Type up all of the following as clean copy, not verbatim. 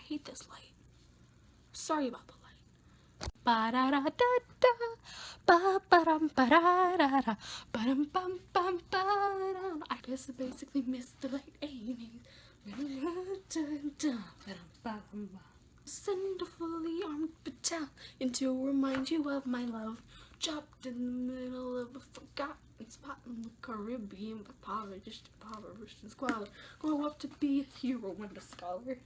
hate this light. Sorry about the light. Ba-da-da-da-da, ba-ba-dum-ba-da-da-da, ba-dum-bum-bum-ba-dum. I just basically missed the light aiming. Send a fully armed battalion to remind you of my love. Dropped in the middle of a forgotten spot in the Caribbean, but impoverished and squalor. Grow up to be a hero and a scholar.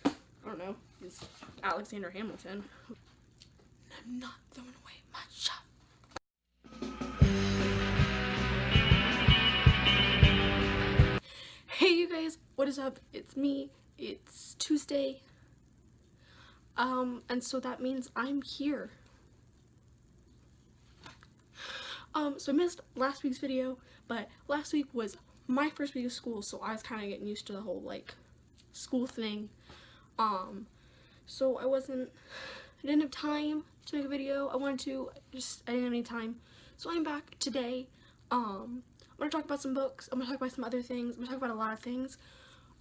I don't know, it's Alexander Hamilton. I'm not throwing away my shot. Hey you guys, what is up? It's me. It's Tuesday. And so that means I'm here. So I missed last week's video, but last week was my first week of school, so I was kind of getting used to the whole, like, school thing. So I didn't have time to make a video. I wanted to, I didn't have any time. So I'm back today. I'm gonna talk about some books. I'm gonna talk about some other things. I'm gonna talk about a lot of things.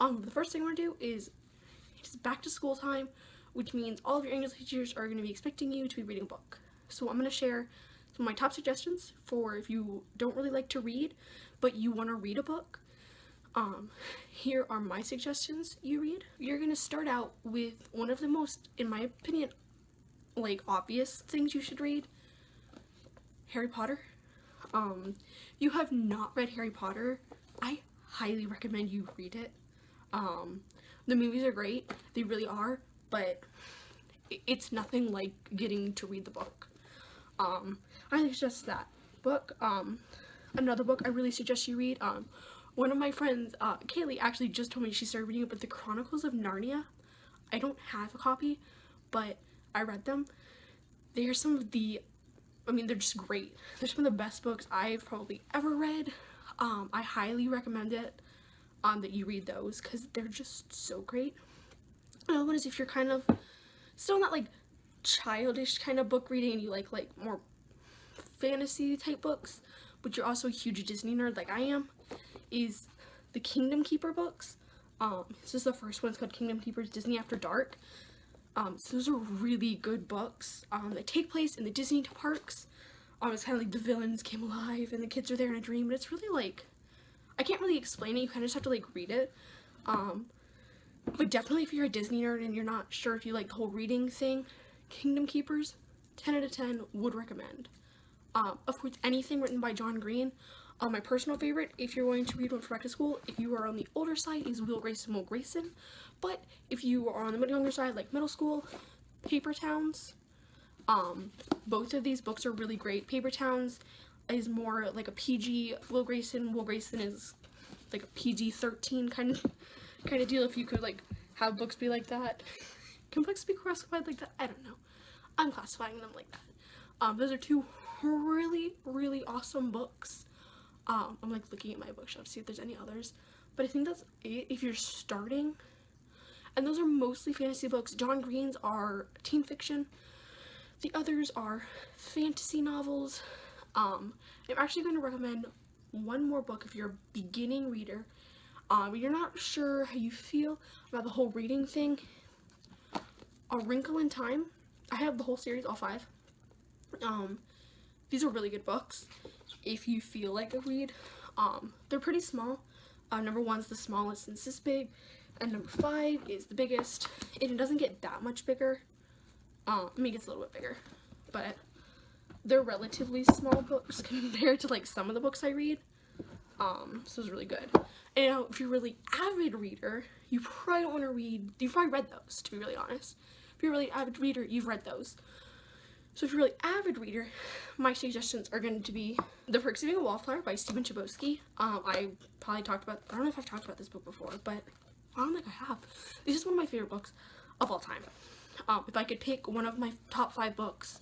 The first thing I want to do is it's back to school time, which means all of your English teachers are going to be expecting you to be reading a book. So I'm going to share some of my top suggestions for if you don't really like to read, but you want to read a book. Here are my suggestions you read. You're going to start out with one of the most, in my opinion, like obvious things you should read. Harry Potter. You have not read Harry Potter, I highly recommend you read it. The movies are great, they really are, but it's nothing like getting to read the book. I suggest that book. Another book I really suggest you read, one of my friends, Kaylee, actually just told me she started reading it, but the Chronicles of Narnia. I don't have a copy, but I read them. They are some of the, I mean, they're just great. They're some of the best books I've probably ever read. I highly recommend it, that you read those, because they're just so great. Another one is if you're kind of still not like childish kind of book reading and you like more fantasy type books, but you're also a huge Disney nerd like I am, is the Kingdom Keeper books. This is the first one. It's called Kingdom Keepers Disney After Dark. So those are really good books. They take place in the Disney parks. It's kind of like the villains came alive and the kids are there in a dream, but it's really like, I can't really explain it, you kind of just have to like read it. But definitely if you're a Disney nerd and you're not sure if you like the whole reading thing, Kingdom Keepers, 10 out of 10, would recommend. Of course, anything written by John Green. My personal favorite, if you're going to read one for back to school, if you are on the older side, is Will Grayson. But if you are on the younger side, like middle school, Paper Towns. Both of these books are really great. Paper Towns is more like a PG. Will Grayson is like a PG-13 kind of deal, if you could like have books be like that. Can books be classified like that? I don't know. I'm classifying them like that. Those are two really awesome books. I'm like looking at my bookshelf to see if there's any others, but I think that's it if you're starting. And those are mostly fantasy books. John Green's are teen fiction. The others are fantasy novels. I'm actually going to recommend one more book if you're a beginning reader. You're not sure how you feel about the whole reading thing. A Wrinkle in Time. I have the whole series, all 5. These are really good books if you feel like a read. They're pretty small. Number 1's the smallest, and it's this big, and number 5 is the biggest, and it doesn't get that much bigger. I mean, it gets a little bit bigger, but they're relatively small books compared to like some of the books I read. So it's really good. And now, if you're a really avid reader, you probably don't want to read, you've probably read those, to be really honest. If you're a really avid reader, you've read those. So if you're a really avid reader, my suggestions are going to be The Perks of Being a Wallflower by Stephen Chbosky. I probably talked about, I don't know if I've talked about this book before, but I don't think I have. This is one of my favorite books of all time. If I could pick one of my top 5 books,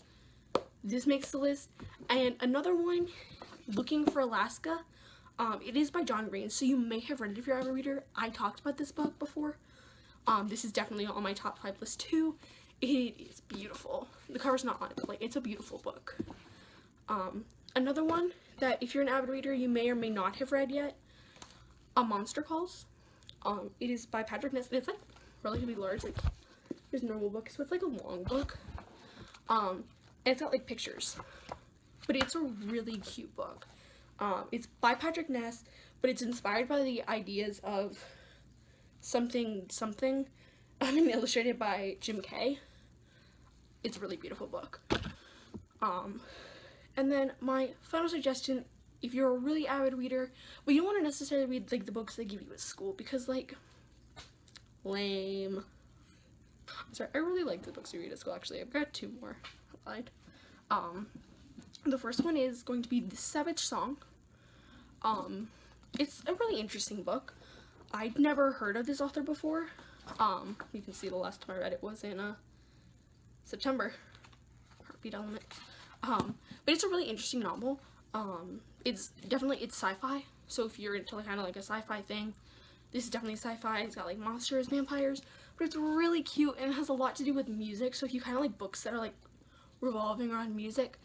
this makes the list. And another one, Looking for Alaska. It is by John Green, so you may have read it if you're a reader. I talked about this book before. This is definitely on my top 5 list too. It is beautiful. The cover's not on it, but like, it's a beautiful book. Another one that if you're an avid reader, you may or may not have read yet, A Monster Calls. It is by Patrick Ness, and it's like relatively large. Like, there's normal books, so it's like a long book. And it's got like pictures, but it's a really cute book. It's by Patrick Ness, but it's inspired by the ideas of something, and illustrated by Jim Kay. It's a really beautiful book. And then my final suggestion, if you're a really avid reader, but you don't want to necessarily read like the books they give you at school, because like, lame. I'm sorry, I really like the books we read at school. Actually, I've got 2 more. I lied. The first one is going to be The Savage Song. It's a really interesting book. I'd never heard of this author before. You can see the last time I read it was in September. Heartbeat Element. But it's a really interesting novel. It's sci-fi. So if you're into kind of like a sci-fi thing, this is definitely sci-fi. It's got like monsters, vampires, but it's really cute and it has a lot to do with music. So if you kind of like books that are like revolving around music,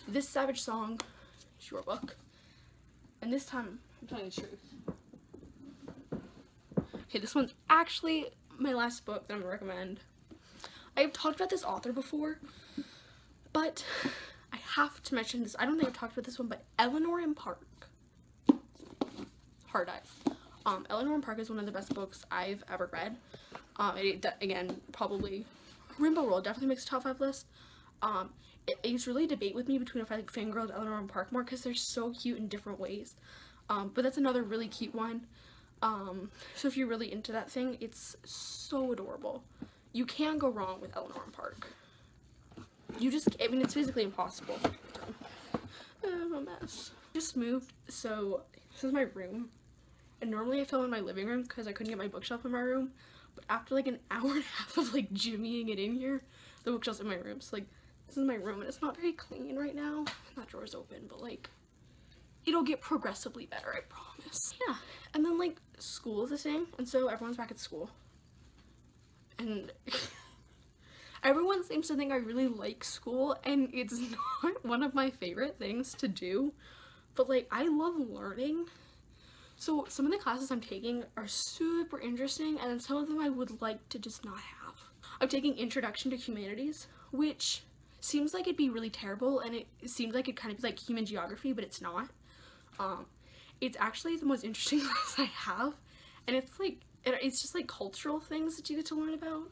this Savage Song is your book. And this time, I'm telling the truth. Okay, this one's actually my last book that I'm gonna recommend. I've talked about this author before, but I have to mention this. I don't think I've talked about this one, but Eleanor and Park. Hard Eyes. Eleanor and Park is one of the best books I've ever read. Again, probably Rainbow Roll definitely makes a top 5 list. It was really a debate with me between if I like fangirled Eleanor and Park more, because they're so cute in different ways. But that's another really cute one. So if you're really into that thing, it's so adorable. You can't go wrong with Eleanor and Park. I mean, it's physically impossible. I'm a mess. Just moved, so this is my room. And normally I film in my living room because I couldn't get my bookshelf in my room. But after like an hour and a half of like jimmying it in here, the bookshelf's in my room. So like, this is my room and it's not very clean right now. That drawer's open, but like, it'll get progressively better, I promise. Yeah, and then like, school is a thing, and so everyone's back at school. And everyone seems to think I really like school, and it's not one of my favorite things to do, but like, I love learning. So some of the classes I'm taking are super interesting, and then some of them I would like to just not have. I'm taking Introduction to Humanities, which seems like it'd be really terrible, and it seems like it kind of be like human geography, but it's not. It's actually the most interesting class I have, and it's like, it's just like cultural things that you get to learn about.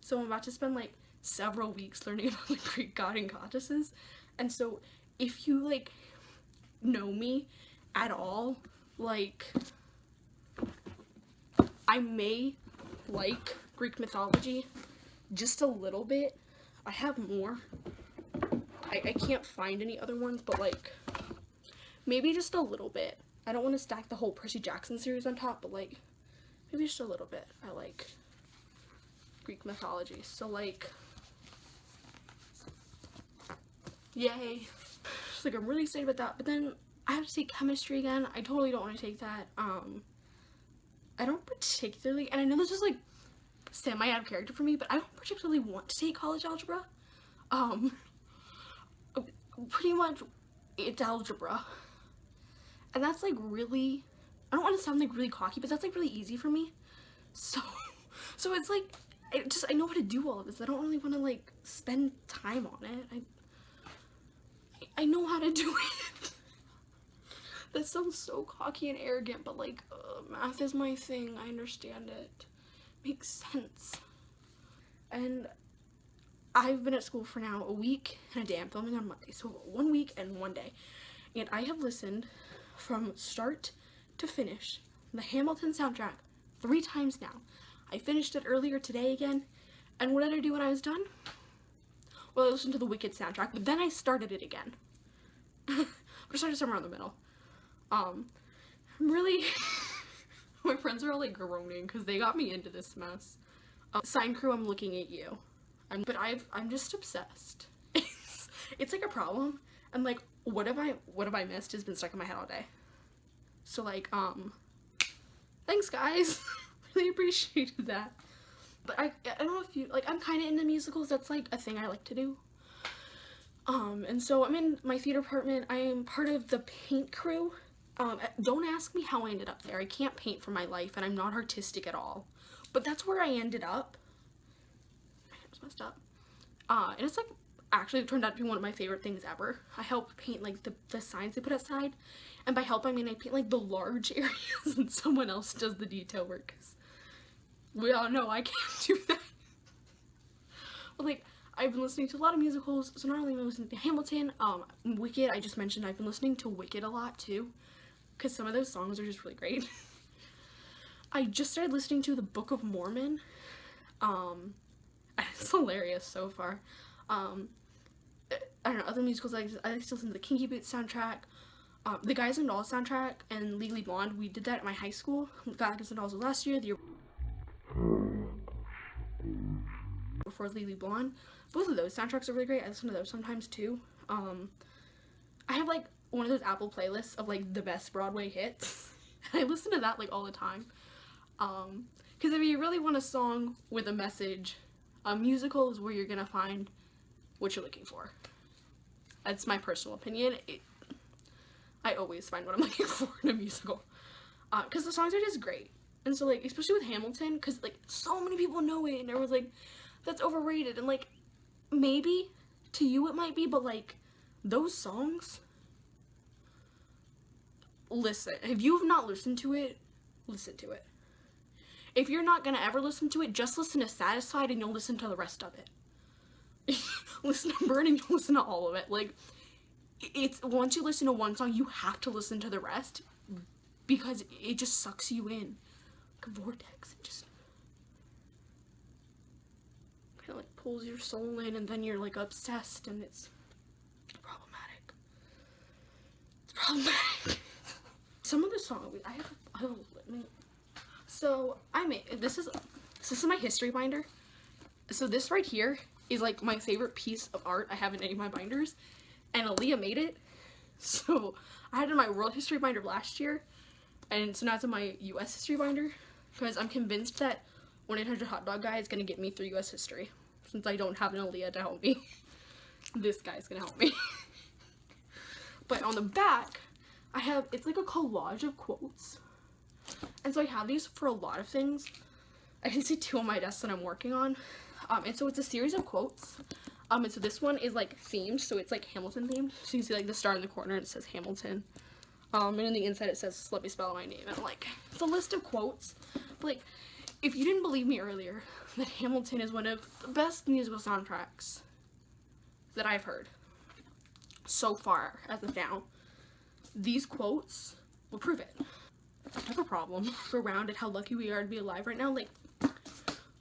So I'm about to spend like several weeks learning about the Greek god and goddesses, and so if you like know me at all, like, I may like Greek mythology just a little bit. I have more. I can't find any other ones, but like, maybe just a little bit. I don't want to stack the whole Percy Jackson series on top, but like, maybe just a little bit. I like Greek mythology, so like, yay. Just like, I'm really excited about that, but then I have to take chemistry again. I totally don't want to take that. I don't particularly, and I know this is like semi out of character for me, but I don't particularly want to take college algebra. Pretty much it's algebra, and that's like really, I don't want to sound like really cocky, but that's like really easy for me. So it's like, I know how to do all of this. I don't really want to like spend time on it. I know how to do it. That sounds so cocky and arrogant, but like, math is my thing. I understand it. Makes sense. And I've been at school for now a week and a day. I'm filming on Monday, so 1 week and 1 day. And I have listened from start to finish the Hamilton soundtrack 3 times now. I finished it earlier today again. And what did I do when I was done? Well, I listened to the Wicked soundtrack, but then I started it again. But I started somewhere in the middle. I'm really, my friends are all like groaning because they got me into this mess. Sign crew, I'm looking at you. I'm just obsessed. It's like a problem, and like, what have I missed has been stuck in my head all day. So like, thanks guys. Really appreciated that. But I don't know if you, like, I'm kind of into musicals. That's like a thing I like to do. And so I'm in my theater department. I am part of the paint crew. Don't ask me how I ended up there. I can't paint for my life, and I'm not artistic at all. But that's where I ended up. My hand was messed up. And it's like actually turned out to be one of my favorite things ever. I help paint like the signs they put outside, and by help I mean I paint like the large areas and someone else does the detail work, because we all know I can't do that. But like, I've been listening to a lot of musicals, so not only am I listening to Hamilton, Wicked, I just mentioned I've been listening to Wicked a lot too, because some of those songs are just really great. I just started listening to the Book of Mormon. It's hilarious so far. I don't know, other musicals, I used to listen to the Kinky Boots soundtrack, the Guys and Dolls soundtrack, and Legally Blonde. We did that at my high school. Guys and Dolls was last year, the year before Legally Blonde. Both of those soundtracks are really great. I listen to those sometimes too. I have like one of those Apple playlists of like the best Broadway hits. I listen to that like all the time. Because if you really want a song with a message, a musical is where you're gonna find what you're looking for. That's my personal opinion. I always find what I'm looking for in a musical. Because the songs are just great. And so like, especially with Hamilton, because like so many people know it and everyone's like, that's overrated. And like, maybe to you it might be, but like, those songs, listen. If you have not listened to it, listen to it. If you're not gonna ever listen to it, just listen to Satisfied and you'll listen to the rest of it. Listen to Burn and you'll listen to all of it. Like, it's, once you listen to one song, you have to listen to the rest, because it just sucks you in. Like a vortex. It just kind of like pulls your soul in, and then you're like obsessed, and it's problematic. It's problematic. Some of the songs, I have so I made, this is my history binder. So this right here is like my favorite piece of art I have in any of my binders, and Aaliyah made it. So I had it in my world history binder last year, and so now it's in my US history binder, because I'm convinced that 1-800-HOT-DOG guy is gonna get me through US history, since I don't have an Aaliyah to help me. This guy's gonna help me. But on the back, I have, it's like a collage of quotes. And so I have these for a lot of things. I can see 2 on my desk that I'm working on. And so it's a series of quotes. And so this one is like themed, so it's like Hamilton themed. So you can see like the star in the corner, and it says Hamilton. And in the inside it says, let me spell my name. And like, it's a list of quotes. But like, if you didn't believe me earlier that Hamilton is one of the best musical soundtracks that I've heard so far as of now, these quotes will prove it. I have a problem around it, how lucky we are to be alive right now. Like,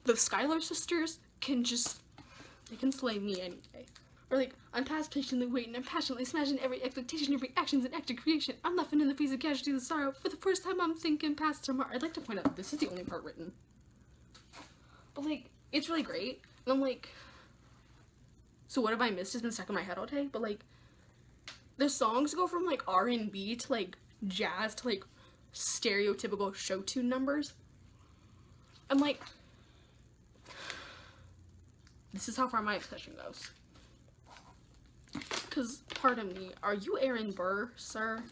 the Schuyler sisters can just, they can slay me any day. Or like, I'm past patiently waiting, I'm passionately smashing every expectation, every action's an act of creation. I'm laughing in the face of casualty and sorrow. For the first time I'm thinking past tomorrow. I'd like to point out, this is the only part written. But like, it's really great. And I'm like, so what have I missed? It's been stuck in my head all day. But like, the songs go from like R&B to like jazz to like stereotypical show tune numbers. I'm like, this is how far my obsession goes. Because, pardon me, are you Aaron Burr, sir?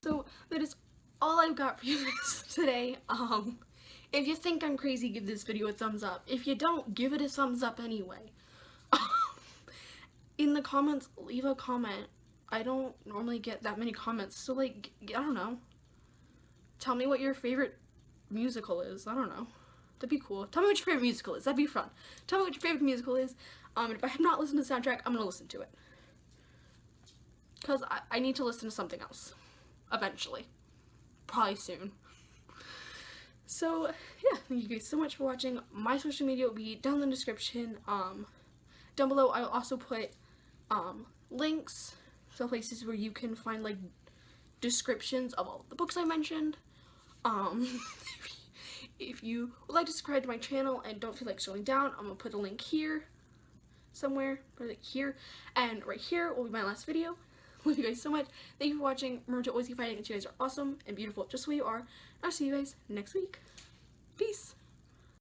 So, that is all I've got for you guys today. If you think I'm crazy, give this video a thumbs up. If you don't, give it a thumbs up anyway. In the comments, leave a comment. I don't normally get that many comments, so like, I don't know. Tell me what your favorite musical is. I don't know. That'd be cool. Tell me what your favorite musical is. That'd be fun. Tell me what your favorite musical is. And if I have not listened to the soundtrack, I'm gonna listen to it. Because I need to listen to something else. Eventually. Probably soon. So, yeah. Thank you guys so much for watching. My social media will be down in the description. Down below, I'll also put links to places where you can find like descriptions of all the books I mentioned. If you would like to subscribe to my channel and don't feel like scrolling down, I'm gonna put a link here somewhere, or like here, and right here will be my last video. Love you guys so much. Thank you for watching. Remember to always keep fighting, and you guys are awesome and beautiful just the way you are. I'll see you guys next week. Peace.